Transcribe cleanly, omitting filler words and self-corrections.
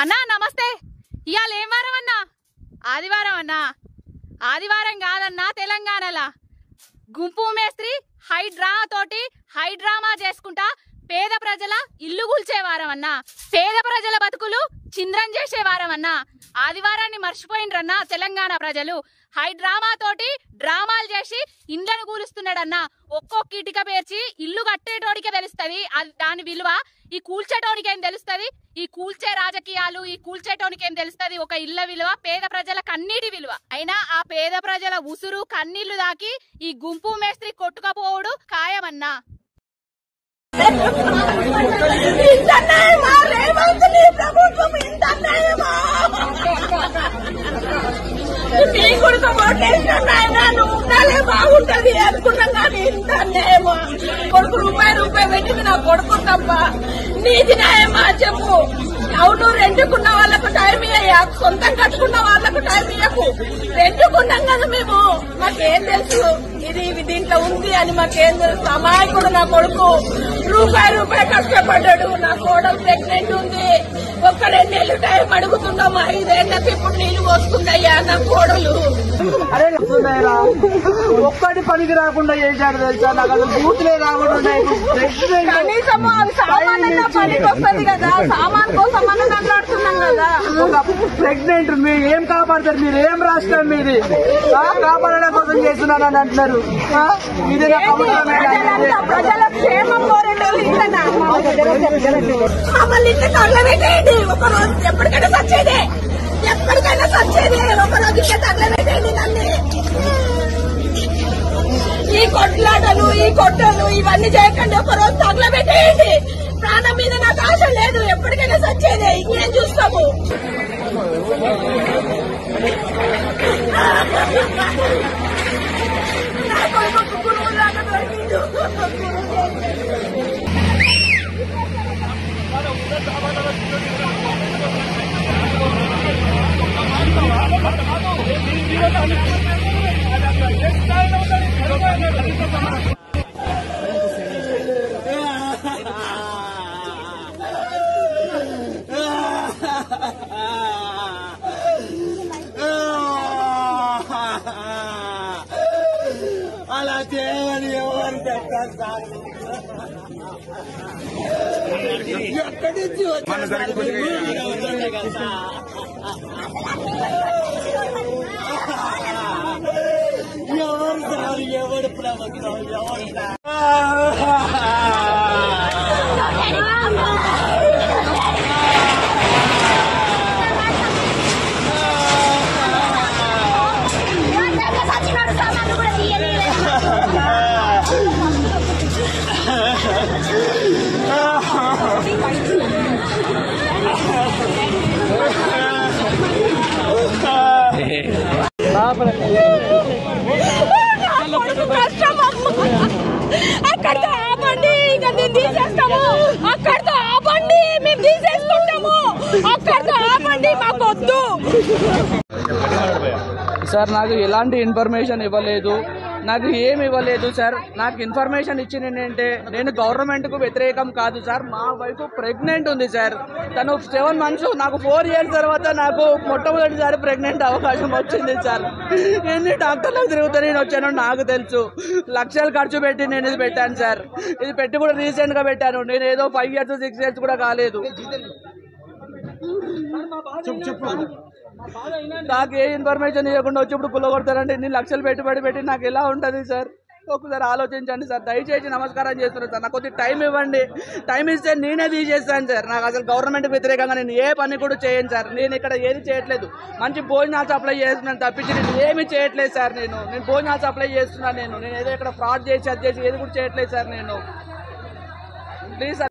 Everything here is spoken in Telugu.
అన్నా నమస్తే. ఇవాళ ఏం వారం అన్నా? ఆదివారం అన్నా. ఆదివారం కాదన్నా, తెలంగాణలో గుంపు మేస్త్రి హైడ్రామా చేసుకుంటా పేద ప్రజల ఇల్లు కూల్చేవారం అన్నా. పేద ప్రజల బతుకులు చింద్రం చేసేవారం అన్నా. ఆదివారాన్ని మర్చిపోయిండ్రన్నా తెలంగాణ ప్రజలు. హైడ్రామాతోటి డ్రామాలు చేసి ఇండ్లను కూలుస్తున్నాడన్నా. ఒక్కొక్క ఇటుక పేర్చి ఇల్లు కట్టేటోడికే తెలుస్తుంది దాని విలువ, ఈ కూల్చేటోనికి ఏం తెలుస్తుంది? ఈ కూల్చే రాజకీయాలు, ఈ కూల్చేటోనికి ఏం తెలుస్తుంది ఒక ఇళ్ల విలువ, పేద ప్రజల కన్నీటి విలువ. అయినా ఆ పేద ప్రజల ఉసురు కన్నీళ్లు దాకి ఈ గుంపు మేస్త్రి కొట్టుకపోవడు ఖాయమన్నా. బాగుంటది అనుకున్నాం కానీ ఇంత అన్యాయమా? కొడుకు రూపాయి పెట్టింది నా కొడుకు తప్ప. నీది న్యాయమా చెప్పు? అవును, రెండుకున్న వాళ్ళకు టైం ఇయ్యా, సొంతం కట్టుకున్న వాళ్ళకు టైం ఇయ్యకు. రెండుకున్నాం కదా మేము, మాకేం తెలుసు ఇది దీంట్లో ఉంది అని? మాకేం తెలుసు? అమాయకుడు నా కొడుకు రూపాయి కష్టపడ్డాడు. నా కోడలు ప్రెగ్నెంట్ ఉంది. ఒక్క 2 నెలలు టైం అడుగుతున్నాము. 5 ఏళ్ళకి ఇప్పుడు నీళ్లు పోసుకుందయ్యా నా కోడలు. అరే ఒక్కటి పనికి రాకుండా చేశాడు తెలుసా? నాకు అసలు బూతులే రాకుండా కనీసం సామాన్యంగా పనికి వస్తుంది కదా, సామాన్ కోసం మనం మాట్లాడుతున్నాం కదా. ప్రెగ్నెంట్ మీరు ఏం కాపాడతారు? మీరు ఏం రాష్ట్రం మీది? కాపాడడం కోసం చేస్తున్నారని అంటున్నారు. ప్రజల క్షేమం కోరేటోళ్ళు ఇంతనా? మమ్మల్ని ఇంత తగలబెట్టేయండి. ఒకరోజు ఎప్పటికైనా సచ్చేదే, ఎప్పటికైనా సచ్చేదే. ఒకరోజు ఇంకా తగలబెట్టేయండి నన్ను. ఈ కొట్లాటలు, ఈ కొట్టలు ఇవన్నీ చేయకండి. ఒకరోజు తగలబెట్టేయండి. ప్రాణం మీద నాకు ఆశ లేదు. ఎప్పటికైనా సచ్చేదే. ఇంకేం చూస్తాము? నా కొడుకు గురువులాగా దొరికిండు. అలా చేయమని ఎవరు చెప్పారు సార్? ఎక్కడి నుంచి వచ్చారు? ఎవరు సార్? ఎవరు ప్రభుత్వం? ఎవరు? అక్కడితో ఆపండి, ఇక మేము తీసేస్తాము. అక్కడితో ఆపండి, మేము తీసేసుకుంటాము. అక్కడితో ఆపండి, మాకు వద్దు. సార్ నాకు ఎలాంటి ఇన్ఫర్మేషన్ ఇవ్వలేదు, నాకు ఏమి ఇవ్వలేదు సార్. నాకు ఇన్ఫర్మేషన్ ఇచ్చింది ఏంటంటే నేను గవర్నమెంట్కు వ్యతిరేకం కాదు సార్. మా వైఫ్ ప్రెగ్నెంట్ ఉంది సార్. తను 7 months, నాకు 4 years తర్వాత నాకు మొట్టమొదటిసారి ప్రెగ్నెంట్ అవకాశం వచ్చింది సార్. ఎన్ని డాక్టర్లకు తిరుగుతూ నేను వచ్చానో నాకు తెలుసు. లక్షలు ఖర్చు పెట్టి నేను ఇది పెట్టాను సార్. ఇది పెట్టి కూడా రీసెంట్గా పెట్టాను. నేను ఏదో 5 years 6 years కూడా కాలేదు. నాకు ఏ ఇన్ఫర్మేషన్ ఇవ్వకుండా వచ్చి ఇప్పుడు కుల్లగొడతారంటే ఇన్ని లక్షలు పెట్టి నాకు ఎలా ఉంటుంది సార్? ఒకసారి ఆలోచించండి సార్. దయచేసి నమస్కారం చేస్తున్నాను సార్. నాకు కొద్దిగా టైం ఇవ్వండి. టైం ఇస్తే నేనే తీసేస్తాను సార్. నాకు అసలు గవర్నమెంట్ వ్యతిరేకంగా నేను ఏ పని కూడా చేయను సార్. నేను ఇక్కడ ఏది చేయట్లేదు. మంచి భోజనాలు సప్లై చేస్తున్నాను తప్పించి నేను ఏమి చేయట్లేదు సార్. నేను భోజనాలు సప్లై చేస్తున్నాను. నేను ఏదో ఇక్కడ ఫ్రాడ్ చేసి అది చేసి ఏది కూడా చేయట్లేదు సార్. నేను ప్లీజ్ సార్.